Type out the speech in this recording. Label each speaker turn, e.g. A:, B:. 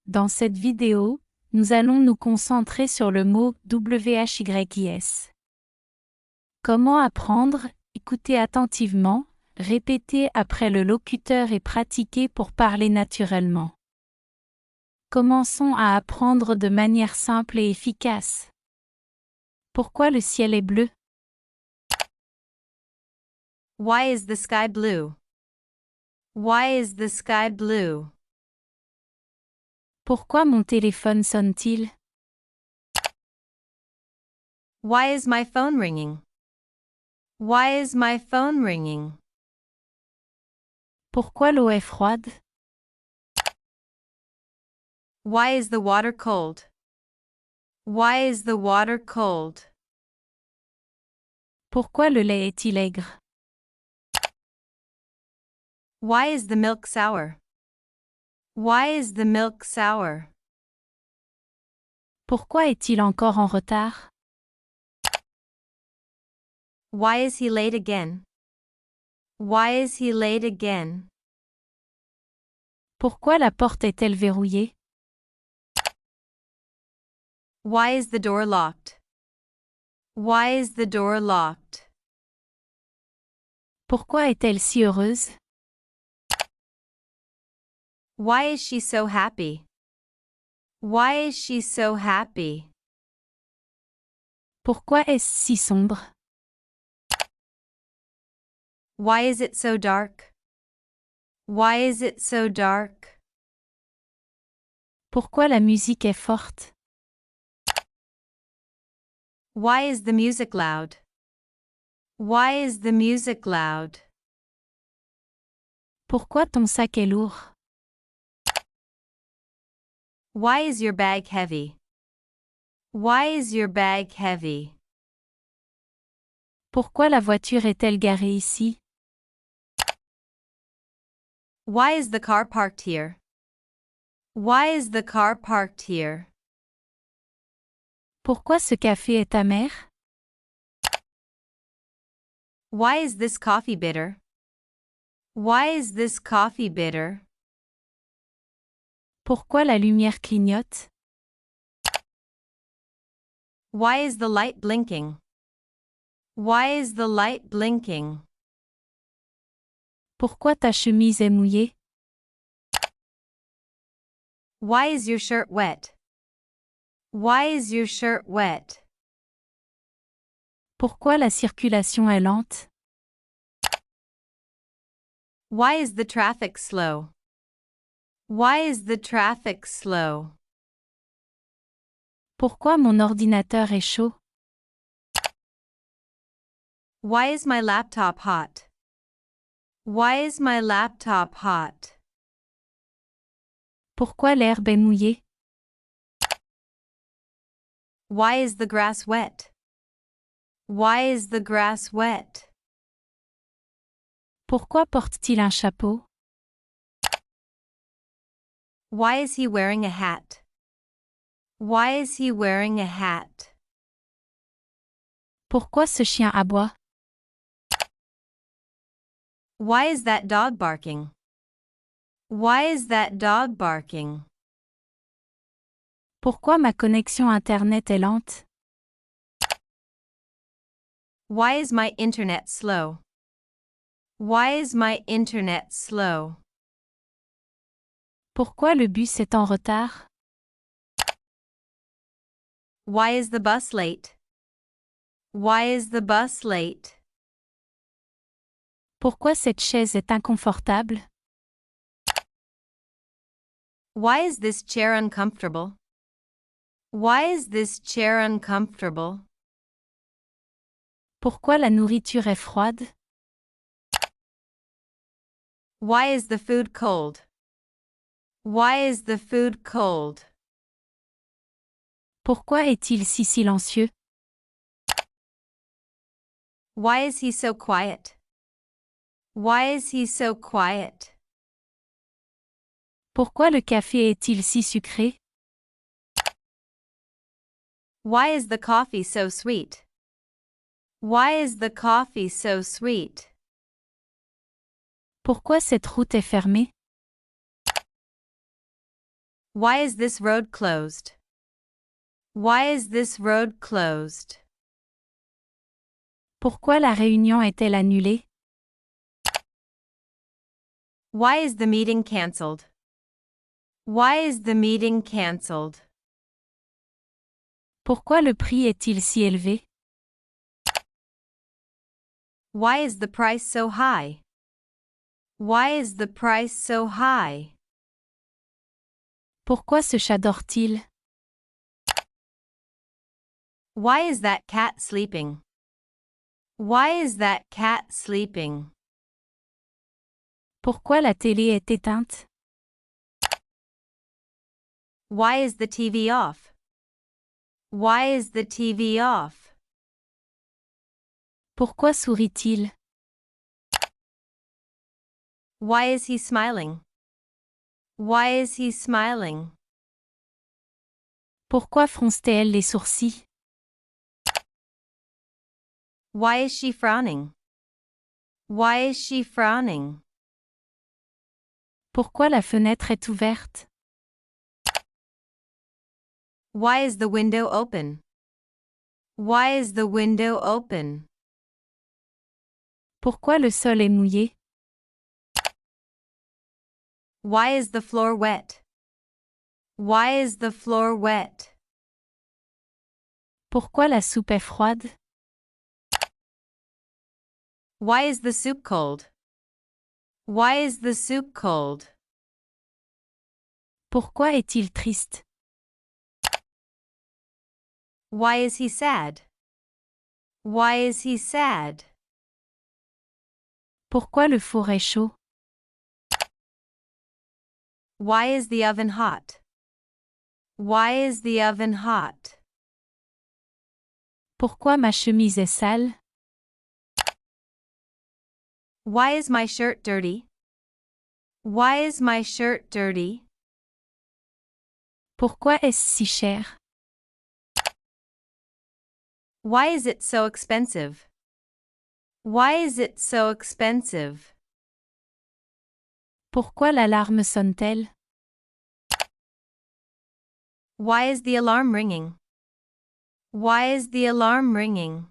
A: Dans cette vidéo, nous allons nous concentrer sur le mot WHYS. Comment apprendre? Écoutez attentivement, répétez après le locuteur et pratiquez pour parler naturellement. Commençons à apprendre de manière simple et efficace. Pourquoi le ciel est bleu?
B: Why is the sky blue? Why is the sky blue?
A: Pourquoi mon téléphone sonne-t-il?
B: Why is my phone ringing? Why is my phone ringing?
A: Pourquoi l'eau est froide?
B: Why is the water cold? Why is the water cold?
A: Pourquoi le lait est-il aigre?
B: Why is the milk sour? Why is the milk sour?
A: Pourquoi est-il encore en retard?
B: Why is he late again? Why is he late again?
A: Pourquoi la porte est-elle verrouillée?
B: Why is the door locked? Why is the door locked?
A: Pourquoi est-elle si heureuse?
B: Why is she so happy? Why is she so happy?
A: Pourquoi est-ce si sombre?
B: Why is it so dark? Why is it so dark?
A: Pourquoi la musique est forte?
B: Why is the music loud? Why is the music loud?
A: Pourquoi ton sac est lourd?
B: Why is your bag heavy? Why is your bag heavy?
A: Pourquoi la voiture est-elle garée ici?
B: Why is the car parked here? Why is the car parked here?
A: Pourquoi ce café est amer?
B: Why is this coffee bitter? Why is this coffee bitter?
A: Pourquoi la lumière clignote?
B: Why is the light blinking? Why is the light blinking?
A: Pourquoi ta chemise est mouillée?
B: Why is your shirt wet? Why is your shirt wet?
A: Pourquoi la circulation est lente?
B: Why is the traffic slow? Why is the traffic slow?
A: Pourquoi mon ordinateur est chaud?
B: Why is my laptop hot? Why is my laptop hot?
A: Pourquoi l'herbe est mouillée?
B: Why is the grass wet? Why is the grass wet?
A: Pourquoi porte-t-il un chapeau?
B: Why is he wearing a hat? Why is he wearing a hat?
A: Pourquoi ce chien aboie?
B: Why is that dog barking? Why is that dog barking?
A: Pourquoi ma connexion Internet est lente?
B: Why is my internet slow? Why is my internet slow?
A: Pourquoi le bus est en retard?
B: Why is the bus late? Why is the bus late?
A: Pourquoi cette chaise est inconfortable?
B: Why is this chair uncomfortable? Why is this chair uncomfortable?
A: Pourquoi la nourriture est froide?
B: Why is the food cold? Why is the food cold?
A: Pourquoi est-il si silencieux?
B: Why is he so quiet? Why is he so quiet?
A: Pourquoi le café est-il si sucré?
B: Why is the coffee so sweet? Why is the coffee so sweet?
A: Pourquoi cette route est fermée?
B: Why is this road closed? Why is this road closed?
A: Pourquoi la réunion est-elle annulée?
B: Why is the meeting cancelled? Why is the meeting cancelled?
A: Pourquoi le prix est-il si élevé?
B: Why is the price so high? Why is the price so high?
A: Pourquoi ce chat dort-il?
B: Why is that cat sleeping? Why is that cat sleeping?
A: Pourquoi la télé est éteinte?
B: Why is the TV off? Why is the TV off?
A: Pourquoi sourit-il?
B: Why is he smiling? Why is he smiling?
A: Pourquoi fronce-t-elle les sourcils?
B: Why is she frowning? Why is she frowning?
A: Pourquoi la fenêtre est ouverte?
B: Why is the window open? Why is the window open?
A: Pourquoi le sol est mouillé?
B: Why is the floor wet? Why is the floor wet?
A: Pourquoi la soupe est froide?
B: Why is the soup cold? Why is the soup cold?
A: Pourquoi est-il triste?
B: Why is he sad? Why is he sad?
A: Pourquoi le four est chaud?
B: Why is the oven hot? Why is the oven hot?
A: Pourquoi ma chemise est sale?
B: Why is my shirt dirty? Why is my shirt dirty?
A: Pourquoi est-ce si cher?
B: Why is it so expensive? Why is it so expensive?
A: Pourquoi l'alarme sonne-t-elle?
B: Why is the alarm ringing? Why is the alarm ringing?